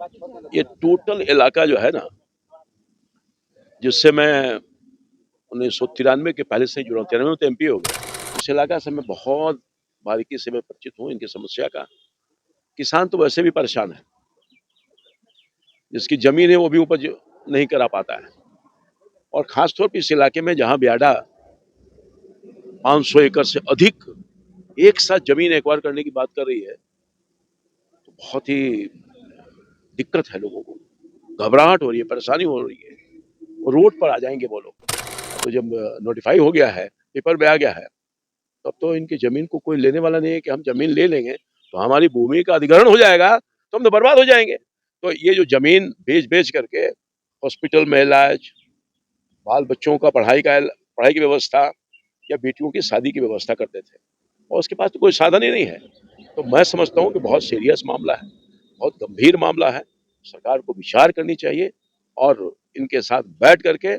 ये टोटल इलाका जो है ना, जिससे मैं 1993 के पहले से ही जुड़ा हूँ, 93 में तो एमपी हो गया। इस इलाका से मैं बहुत बारीकी से मैं परिचित हूँ इनकी समस्या का। किसान तो वैसे भी परेशान है, जिसकी जमीन है वो भी उपज नहीं करा पाता है, और खासतौर पर इस इलाके में जहाँ ब्याडा 500 एकड़ से अधिक एक साथ जमीन एक्वायर करने की बात कर रही है, तो बहुत ही दिक्कत है लोगों को, घबराहट हो रही है, परेशानी हो रही है, रोड पर आ जाएंगे वो लोग। तो जब नोटिफाई हो गया है, पेपर में आ गया है, तब तो इनकी जमीन को कोई लेने वाला नहीं है कि हम जमीन ले लेंगे तो हमारी भूमि का अधिग्रहण हो जाएगा तो हम तो बर्बाद हो जाएंगे। तो ये जो जमीन बेच बेच करके हॉस्पिटल में इलाज, बाल बच्चों का पढ़ाई की व्यवस्था या बेटियों की शादी की व्यवस्था करते थे, और उसके पास तो कोई साधन ही नहीं है। तो मैं समझता हूँ कि बहुत सीरियस मामला है, बहुत गंभीर मामला है। सरकार को विचार करनी चाहिए और इनके साथ बैठ करके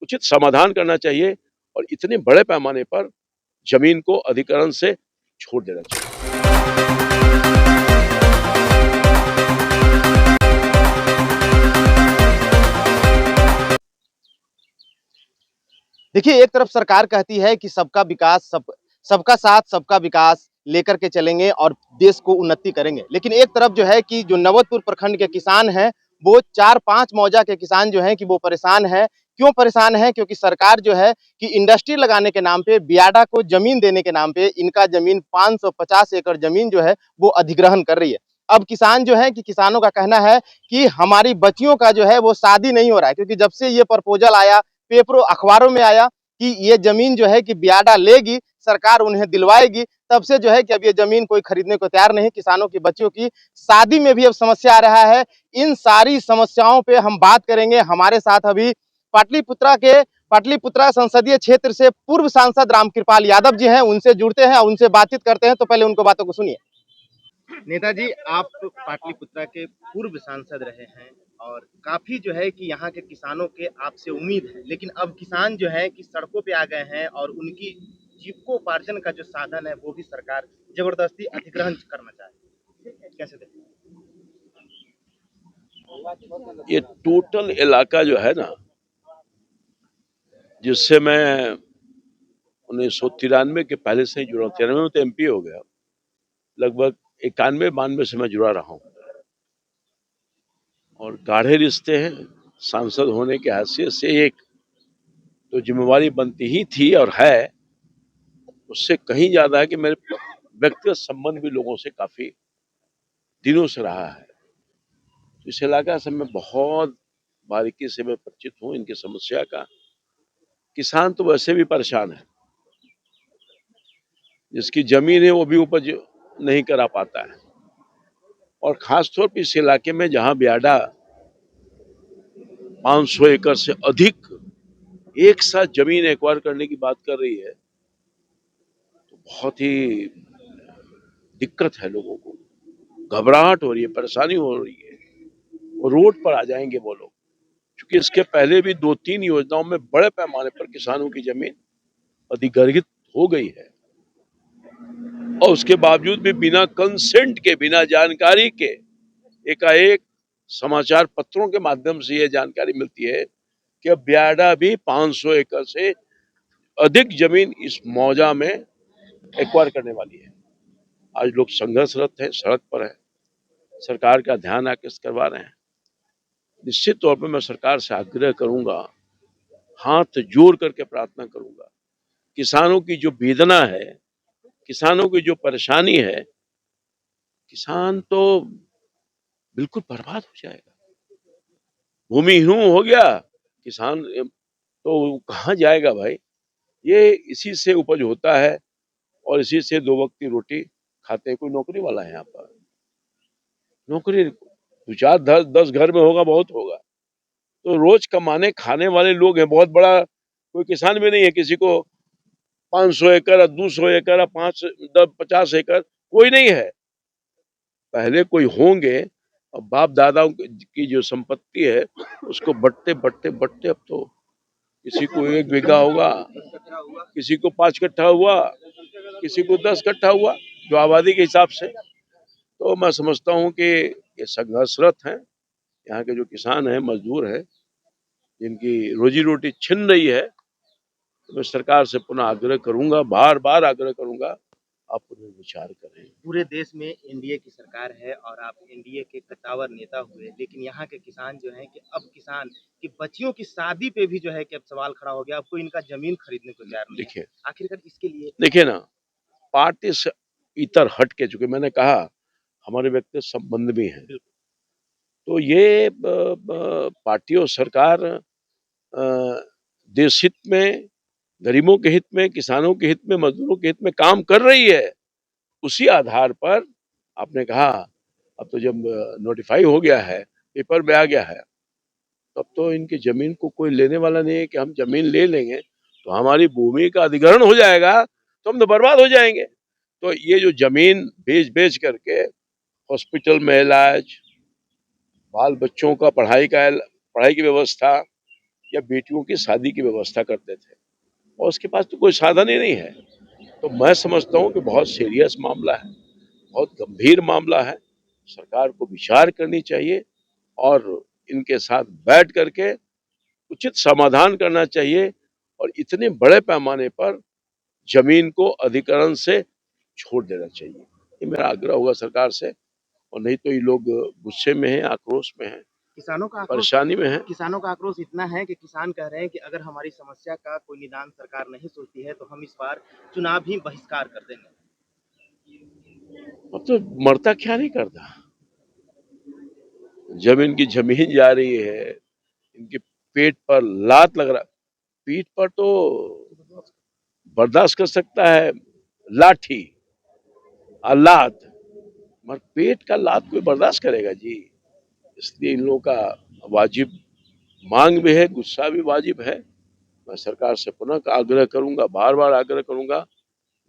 उचित समाधान करना चाहिए, और इतने बड़े पैमाने पर जमीन को अधिग्रहण से छोड़ देना चाहिए। देखिए, एक तरफ सरकार कहती है कि सबका विकास, सबका साथ सबका विकास लेकर के चलेंगे और देश को उन्नति करेंगे। लेकिन एक तरफ जो है कि जो नवतपुर प्रखंड के किसान हैं, वो 4-5 मौजा के किसान जो हैं कि वो परेशान हैं। क्यों परेशान हैं? क्योंकि सरकार जो है कि इंडस्ट्री लगाने के नाम पे, बियाडा को जमीन देने के नाम पे इनका जमीन 550 एकड़ जमीन जो है वो अधिग्रहण कर रही है। अब किसान जो है कि किसानों का कहना है कि हमारी बच्चियों का जो है वो शादी नहीं हो रहा है, क्योंकि जब से ये प्रपोजल आया, पेपरों अखबारों में आया कि ये जमीन जो है कि बियाडा लेगी, सरकार उन्हें दिलवाएगी, तब से जो है कि अब ये जमीन कोई खरीदने को तैयार नहीं। किसानों की बच्चियों की शादी में भी अब समस्या आ रहा है। इन सारी समस्याओं पे हम बात करेंगे। हमारे साथ अभी पाटलिपुत्रा संसदीय क्षेत्र से पूर्व सांसद रामकृपाल यादव जी हैं, उनसे जुड़ते हैं, उनसे बातचीत करते हैं। तो पहले उनको बातों को सुनिए। नेताजी, आप पाटलिपुत्रा के पूर्व सांसद रहे हैं और काफी जो है कि यहाँ के किसानों के आपसे उम्मीद है, लेकिन अब किसान जो है कि सड़कों पे आ गए हैं और उनकी जीविकोपार्जन का जो साधन है वो भी सरकार जबरदस्ती अधिग्रहण करना चाहती है। कैसे देखते हैं? ये टोटल इलाका जो है ना, जिससे मैं 1993 के पहले से ही जुड़ा हूँ, 93 में तो एमपी हो गया, लगभग 91-92 से मैं जुड़ा रहा हूँ, और गाढ़े रिश्ते हैं। सांसद होने के हैसियत से एक तो जिम्मेवारी बनती ही थी और है, उससे कहीं ज्यादा है कि मेरे व्यक्तिगत संबंध भी लोगों से काफी दिनों से रहा है। इस इलाका से मैं बहुत बारीकी से मैं परिचित हूँ इनकी समस्या का। किसान तो वैसे भी परेशान है, जिसकी जमीन है वो भी उपज नहीं करा पाता है, और खासतौर पर इस इलाके में जहाँ ब्याडा 500 एकड़ से अधिक एक साथ जमीन एक्वायर करने की बात कर रही है, तो बहुत ही दिक्कत है लोगों को, घबराहट हो रही है, परेशानी हो रही है, और रोड पर आ जाएंगे वो लोग। क्योंकि इसके पहले भी 2-3 योजनाओं में बड़े पैमाने पर किसानों की जमीन अधिग्रहित हो गई है, और उसके बावजूद भी बिना कंसेंट के, बिना जानकारी के एकाएक समाचार पत्रों के माध्यम से यह जानकारी मिलती है कि अब ब्याडा भी 500 एकड़ से अधिक जमीन इस मौजा में एक्वायर करने वाली है। आज लोग संघर्षरत हैं, सड़क पर है, सरकार का ध्यान आकृष्ट करवा रहे हैं। निश्चित तौर पर मैं सरकार से आग्रह करूंगा, हाथ जोड़ करके प्रार्थना करूंगा। किसानों की जो वेदना है, किसानों की जो परेशानी है, किसान तो बिल्कुल बर्बाद हो जाएगा, भूमिहीन हो गया किसान, तो कहाँ जाएगा भाई। ये इसी से उपज होता है और इसी से 2 वक्त की रोटी खाते हैं। कोई नौकरी वाला है यहाँ पर? नौकरी 2-4-10 घर में होगा, बहुत होगा। तो रोज कमाने खाने वाले लोग हैं, बहुत बड़ा कोई किसान भी नहीं है। किसी को 500 एकड़, 200 एकड़, 50 एकड़ कोई नहीं है। पहले कोई होंगे, अब बाप दादाओं की जो संपत्ति है उसको बढ़ते बढ़ते बढ़ते अब तो किसी को 1 बीघा होगा, किसी को 5 कट्ठा हुआ, किसी को 10 कट्ठा हुआ, जो आबादी के हिसाब से। तो मैं समझता हूँ कि ये संघर्षरत हैं, यहाँ के जो किसान हैं, मजदूर हैं, जिनकी रोजी रोटी छिन रही है, तो मैं सरकार से पुनः आग्रह करूंगा, बार-बार आग्रह करूंगा, आप पुनर्विचार करें। पूरे देश में एनडीए की सरकार है और आप एनडीए के कद्दावर नेता हुए, लेकिन यहाँ के किसान जो हैं कि अब किसान की बच्चियों की शादी पे भी जो है कि अब सवाल खड़ा हो गया, अब कोई इनका जमीन खरीदने को तैयार नहीं है। देखिए आखिरकार इसके लिए देखिए ना, पार्टी से इतर हट के, चूंकि मैंने कहा हमारे व्यक्तिगत संबंध भी हैं, तो ये पार्टी और सरकार देश हित में, गरीबों के हित में, किसानों के हित में, मजदूरों के हित में काम कर रही है। उसी आधार पर आपने कहा, अब तो जब नोटिफाई हो गया है, पेपर में आ गया है, तब तो इनकी जमीन को कोई लेने वाला नहीं है कि हम जमीन ले लेंगे तो हमारी भूमि का अधिग्रहण हो जाएगा, तो हम तो बर्बाद हो जाएंगे। तो ये जो जमीन बेच बेच करके हॉस्पिटल में इलाज, बाल बच्चों का पढ़ाई की व्यवस्था या बेटियों की शादी की व्यवस्था करते थे, और उसके पास तो कोई साधन ही नहीं है। तो मैं समझता हूँ कि बहुत सीरियस मामला है, बहुत गंभीर मामला है। सरकार को विचार करनी चाहिए और इनके साथ बैठ करके उचित समाधान करना चाहिए, और इतने बड़े पैमाने पर जमीन को अधिग्रहण से छोड़ देना चाहिए। ये मेरा आग्रह होगा सरकार से, और नहीं तो ये लोग गुस्से में हैं, आक्रोश में हैं, परेशानी में हैं। किसानों का आक्रोश इतना है कि किसान कह रहे हैं कि अगर हमारी समस्या का कोई निदान सरकार नहीं सोचती है तो हम इस बार चुनाव ही बहिष्कार कर देंगे। अब तो मरता क्या नहीं करता, जब इनकी जमीन जा रही है, इनके पेट पर लात लग रहा, पीठ पर तो बर्दाश्त कर सकता है लाठी और लात, मगर पेट का लात कोई बर्दाश्त करेगा जी। इसलिए इन लोगों का वाजिब मांग भी है, गुस्सा भी वाजिब है। मैं सरकार से पुनः आग्रह करूंगा, बार बार आग्रह करूंगा,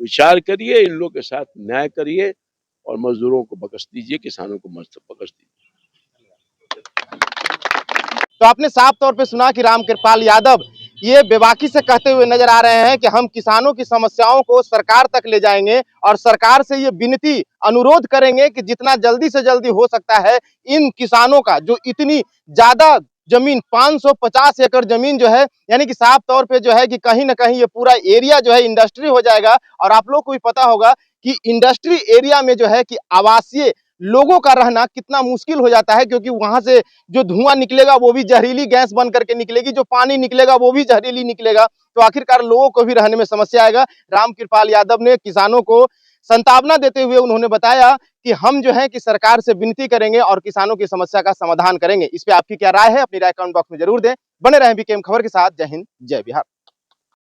विचार करिए, इन लोगों के साथ न्याय करिए और मजदूरों को बख्श दीजिए, किसानों को बख्श दीजिए। तो आपने साफ तौर पे सुना कि रामकृपाल यादव ये बेबाकी से कहते हुए नजर आ रहे हैं कि हम किसानों की समस्याओं को सरकार तक ले जाएंगे और सरकार से ये विनती अनुरोध करेंगे कि जितना जल्दी से जल्दी हो सकता है इन किसानों का जो इतनी ज्यादा जमीन 550 एकड़ जमीन जो है, यानी कि साफ तौर पे जो है कि कहीं ना कहीं ये पूरा एरिया जो है इंडस्ट्री हो जाएगा। और आप लोग को भी पता होगा कि इंडस्ट्री एरिया में जो है कि आवासीय लोगों का रहना कितना मुश्किल हो जाता है, क्योंकि वहां से जो धुआं निकलेगा वो भी जहरीली गैस बन करके निकलेगी, जो पानी निकलेगा वो भी जहरीली निकलेगा। तो आखिरकार लोगों को भी रहने में समस्या आएगा। रामकृपाल यादव ने किसानों को सांत्वना देते हुए उन्होंने बताया कि हम जो है कि सरकार से विनती करेंगे और किसानों की समस्या का समाधान करेंगे। इस पे आपकी क्या राय है, अपनी राय कमेंट बॉक्स में जरूर दें। बने रहें बीकेएम खबर के साथ। जय हिंद, जय बिहार।